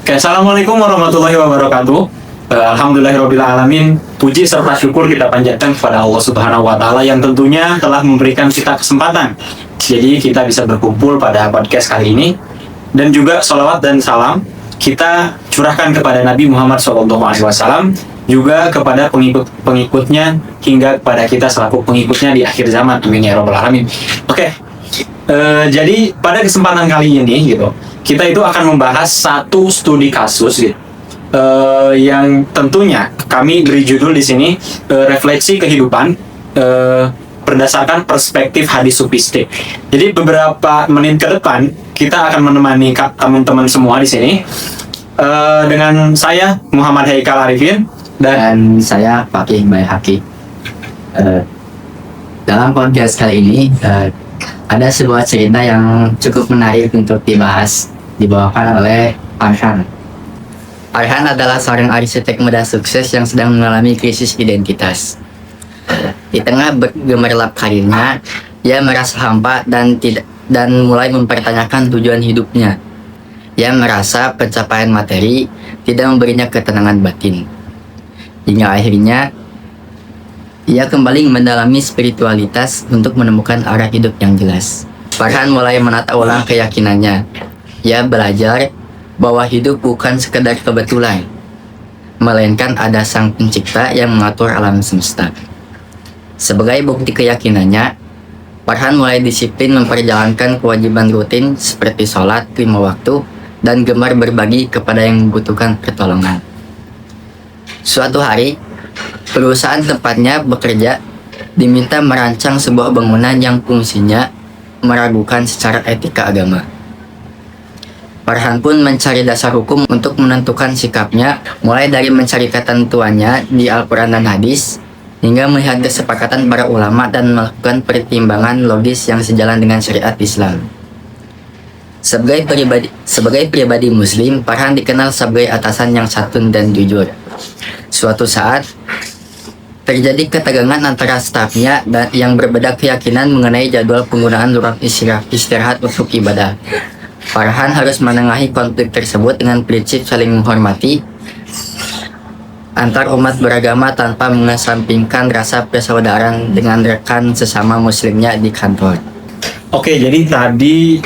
Oke, Assalamualaikum warahmatullahi wabarakatuh. Alhamdulillahirrabbilalamin. Puji serta syukur kita panjatkan kepada Allah Subhanahu wa Ta'ala yang tentunya telah memberikan kita kesempatan. Jadi kita bisa berkumpul pada podcast kali ini. Dan juga salawat dan salam kita curahkan kepada Nabi Muhammad SAW, juga kepada pengikut-pengikutnya hingga kepada kita selaku pengikutnya di akhir zaman. Amin ya rabbal alamin. Oke. Jadi pada kesempatan kali ini gitu, kita itu akan membahas satu studi kasus gitu, yang tentunya kami beri judul di sini refleksi kehidupan berdasarkan perspektif hadis sufistik. Jadi beberapa menit ke depan kita akan menemani teman-teman semua di sini dengan saya Muhammad Haikal Arifin dan saya Fakih Baihaqi. Dalam podcast kali ini ada sebuah cerita yang cukup menarik untuk dibahas, dibawakan oleh Arhan. Arhan adalah seorang arsitek muda sukses yang sedang mengalami krisis identitas. Di tengah gemerlap karirnya, ia merasa hampa dan mulai mempertanyakan tujuan hidupnya. Ia merasa pencapaian materi tidak memberinya ketenangan batin. Hingga akhirnya, ia kembali mendalami spiritualitas untuk menemukan arah hidup yang jelas. Farhan mulai menata ulang keyakinannya. Ia belajar bahwa hidup bukan sekedar kebetulan, melainkan ada sang pencipta yang mengatur alam semesta. Sebagai bukti keyakinannya, Farhan mulai disiplin memperjalankan kewajiban rutin seperti sholat 5 waktu dan gemar berbagi kepada yang membutuhkan pertolongan. Suatu hari, perusahaan tempatnya bekerja diminta merancang sebuah bangunan yang fungsinya meragukan secara etika agama. Farhan pun mencari dasar hukum untuk menentukan sikapnya, mulai dari mencari ketentuannya di Al-Quran dan Hadis, hingga melihat kesepakatan para ulama dan melakukan pertimbangan logis yang sejalan dengan syariat Islam. Sebagai pribadi Muslim, Farhan dikenal sebagai atasan yang santun dan jujur. Suatu saat, terjadi ketegangan antara stafnya dan yang berbeda keyakinan mengenai jadwal penggunaan ruang istirahat untuk ibadah. Farhan harus menengahi konflik tersebut dengan prinsip saling menghormati antar umat beragama tanpa mengesampingkan rasa persaudaraan dengan rekan sesama muslimnya di kantor. Oke, jadi tadi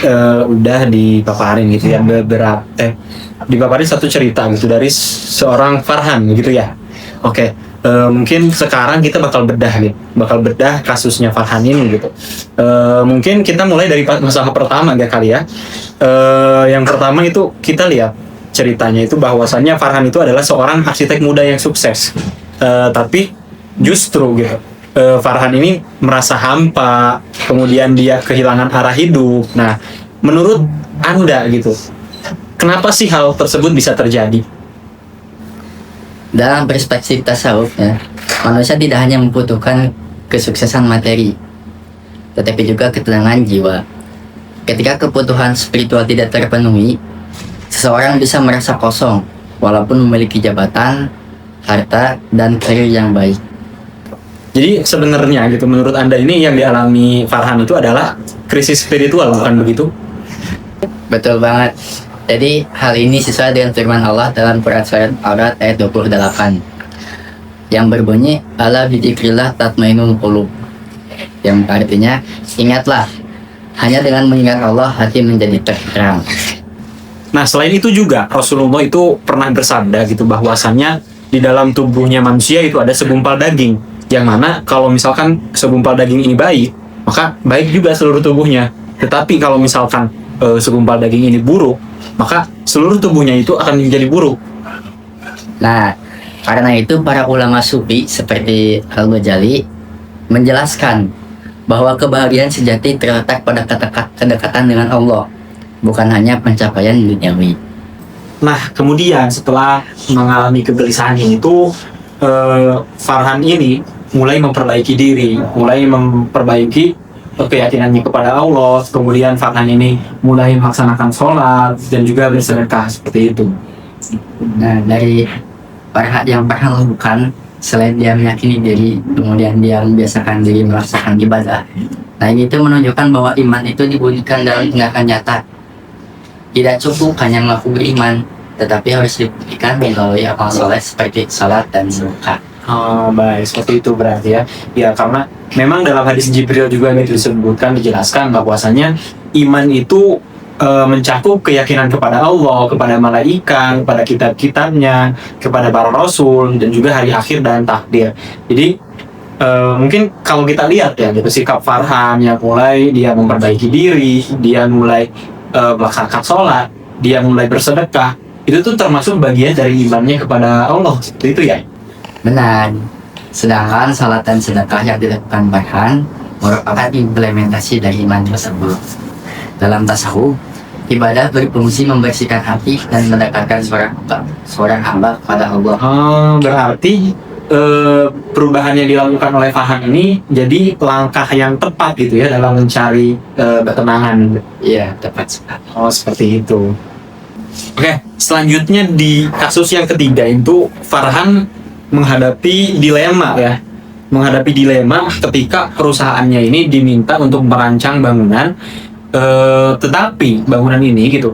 udah dipaparin gitu ya, dipaparin satu cerita gitu dari seorang Farhan gitu ya. Oke, mungkin sekarang kita bakal bedah kasusnya Farhan ini gitu. Mungkin kita mulai dari masalah pertama kali ya. Yang pertama itu kita lihat ceritanya itu bahwasannya Farhan itu adalah seorang arsitek muda yang sukses. Tapi justru gitu, Farhan ini merasa hampa, kemudian dia kehilangan arah hidup. Nah, menurut Anda gitu, kenapa sih hal tersebut bisa terjadi? Dalam perspektif tasawuf, ya, manusia tidak hanya membutuhkan kesuksesan materi, tetapi juga ketenangan jiwa. Ketika kebutuhan spiritual tidak terpenuhi, seseorang bisa merasa kosong, walaupun memiliki jabatan, harta, dan karir yang baik. Jadi sebenarnya gitu, menurut Anda ini yang dialami Farhan itu adalah krisis spiritual, bukan begitu? Betul banget. Jadi hal ini sesuai dengan firman Allah dalam surat Al-Ra'd ayat 28 yang berbunyi ala bidzikrillah tatmainnul qulub, yang artinya ingatlah, hanya dengan mengingat Allah hati menjadi terang. Nah, selain itu juga Rasulullah itu pernah bersabda gitu bahwasannya di dalam tubuhnya manusia itu ada segumpal daging, yang mana kalau misalkan segumpal daging ini baik, maka baik juga seluruh tubuhnya. Tetapi kalau misalkan segumpal daging ini buruk, maka seluruh tubuhnya itu akan menjadi buruk. Nah, karena itu para ulama sufi seperti Al-Ghazali menjelaskan bahwa kebahagiaan sejati terletak pada kedekatan dengan Allah, bukan hanya pencapaian duniawi. Nah, kemudian setelah mengalami kegelisahan itu, Farhan ini mulai memperbaiki diri, mulai memperbaiki keyakinannya kepada Allah. Kemudian Farhan ini mulai melaksanakan sholat dan juga bersedekah seperti itu. Nah, dari yang Farhan lakukan, selain dia meyakini diri, kemudian dia membiasakan diri melaksanakan ibadah. Nah, ini itu menunjukkan bahwa iman itu dibunyikan dalam tindakan nyata. Tidak cukup hanya mengaku beriman, tetapi harus dibuktikan melalui amal soleh seperti salat dan sedekah. Oh, baik, seperti itu berarti ya. Ya, karena memang dalam hadis Jibril juga itu disebutkan, dijelaskan bahwasanya iman itu mencakup keyakinan kepada Allah, kepada malaikat, kepada kitab-kitabnya, kepada para rasul, dan juga hari akhir dan takdir. Jadi mungkin kalau kita lihat ya, gitu sikap Farhan yang mulai dia memperbaiki diri, dia mulai melaksanakan sholat, dia mulai bersedekah, itu tuh termasuk bagian dari imannya kepada Allah, seperti itu ya. Benar. Sedangkan salat dan sedekah yang dilakukan Farhan merupakan implementasi dari iman tersebut. Dalam tasawuf, ibadah berfungsi membersihkan hati dan mendekatkan seorang hamba kepada Allah. Berarti perubahan yang dilakukan oleh Farhan ini jadi langkah yang tepat gitu ya dalam mencari ketenangan. Iya, tepat sekali. Oh, seperti itu. Oke, selanjutnya di kasus yang ketiga itu Farhan menghadapi dilema ya. Menghadapi dilema ketika perusahaannya ini diminta untuk merancang bangunan, tetapi bangunan ini gitu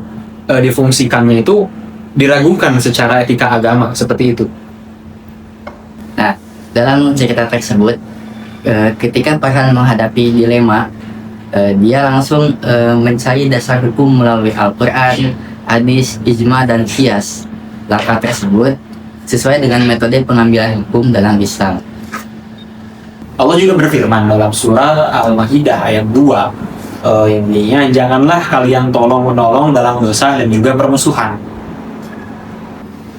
difungsikannya itu diragukan secara etika agama, seperti itu. Nah, dalam cerita tersebut, ketika Farhan menghadapi dilema, dia langsung mencari dasar hukum melalui Al-Quran, hadis, ijma, dan qiyas. Langkah tersebut sesuai dengan metode pengambilan hukum dalam Islam. Allah juga berfirman dalam surah Al-Maidah ayat 2, intinya janganlah kalian tolong-menolong dalam dosa dan juga permusuhan.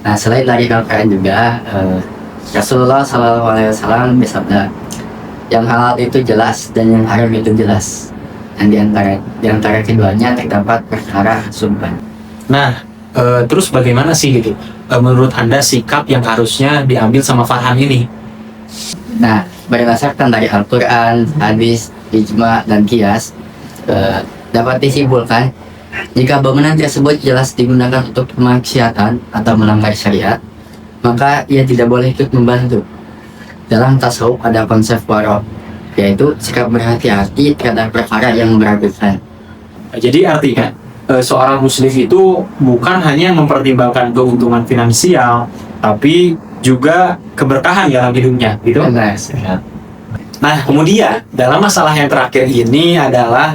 Nah, selain dari Al-Quran juga, Rasulullah SAW bersabda, yang halal itu jelas dan yang haram itu jelas. Dan di antara keduanya terdapat perkara sumpah. Nah, terus bagaimana sih gitu? Menurut Anda sikap yang harusnya diambil sama Farhan ini? Nah, berdasarkan dari Al-Quran, hadis, ijma, dan qiyas, dapat disimpulkan jika bangunan tersebut jelas digunakan untuk kemaksiatan atau melanggar syariat, maka ia tidak boleh ikut membantu. Dalam tasawuf ada konsep waro, yaitu sikap berhati-hati terhadap perkara yang meragukan. Jadi artinya seorang muslim itu bukan hanya mempertimbangkan keuntungan finansial, tapi juga keberkahan dalam hidupnya, gitu. Nah, kemudian dalam masalah yang terakhir ini adalah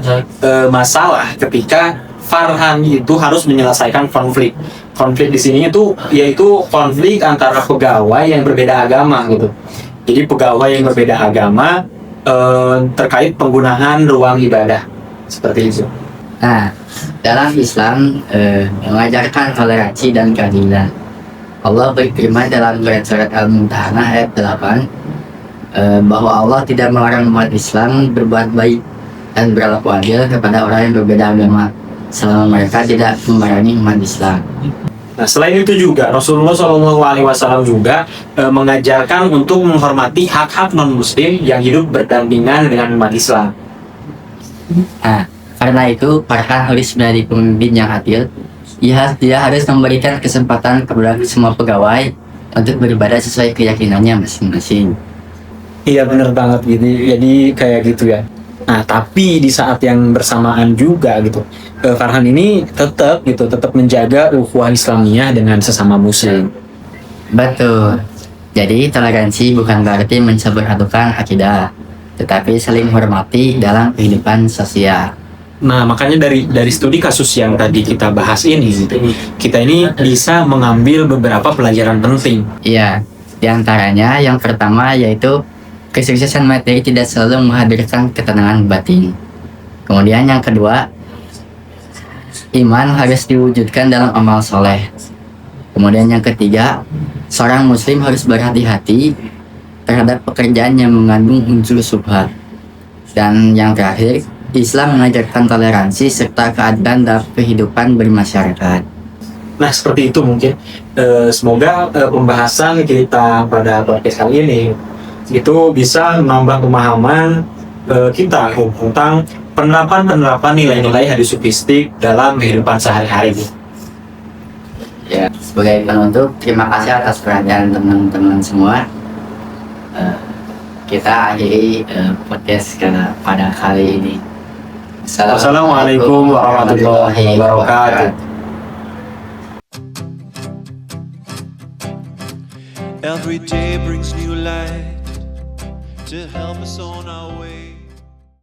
masalah ketika Farhan itu harus menyelesaikan konflik. Konflik di sini itu yaitu konflik antara pegawai yang berbeda agama, gitu. Jadi pegawai yang berbeda agama terkait penggunaan ruang ibadah, seperti itu. Nah, dalam Islam mengajarkan toleransi dan keadilan. Allah berfirman dalam surat Al-Mumtahanah ayat 8 bahwa Allah tidak melarang umat Islam berbuat baik dan berlaku adil kepada orang yang berbeda agama selama mereka tidak memerangi umat Islam. Nah, selain itu juga Rasulullah SAW juga mengajarkan untuk menghormati hak-hak non-muslim yang hidup berdampingan dengan umat Islam. Nah, karena itu Farhan harus menjadi pemimpin yang adil. Dia harus memberikan kesempatan kepada semua pegawai untuk beribadah sesuai keyakinannya masing-masing. Iya, benar banget gitu. Jadi kayak gitu ya. Nah, tapi di saat yang bersamaan juga gitu, Farhan ini tetap menjaga ukhuwah Islamiyah dengan sesama muslim. Betul. Jadi toleransi bukan berarti mencampur-adukan akidah, tetapi saling menghormati dalam kehidupan sosial. Nah, makanya dari studi kasus yang tadi kita bahas ini, kita ini bisa mengambil beberapa pelajaran penting. Iya, diantaranya yang pertama yaitu kesuksesan materi tidak selalu menghadirkan ketenangan batin. Kemudian yang kedua, iman harus diwujudkan dalam amal soleh. Kemudian yang ketiga, seorang muslim harus berhati-hati terhadap pekerjaan yang mengandung unsur syubhat. Dan yang terakhir, Islam mengajarkan toleransi serta keadilan dalam kehidupan bermasyarakat. Nah, seperti itu mungkin. Semoga pembahasan kita pada podcast kali ini itu bisa menambah pemahaman kita tentang penerapan nilai-nilai hadis sufistik dalam kehidupan sehari-hari. Ya, sebagai penutup, terima kasih atas perhatian teman-teman semua. Kita akhiri podcast pada kali ini. Wassalamualaikum warahmatullahi wabarakatuh. Every day brings new light to help us on our way.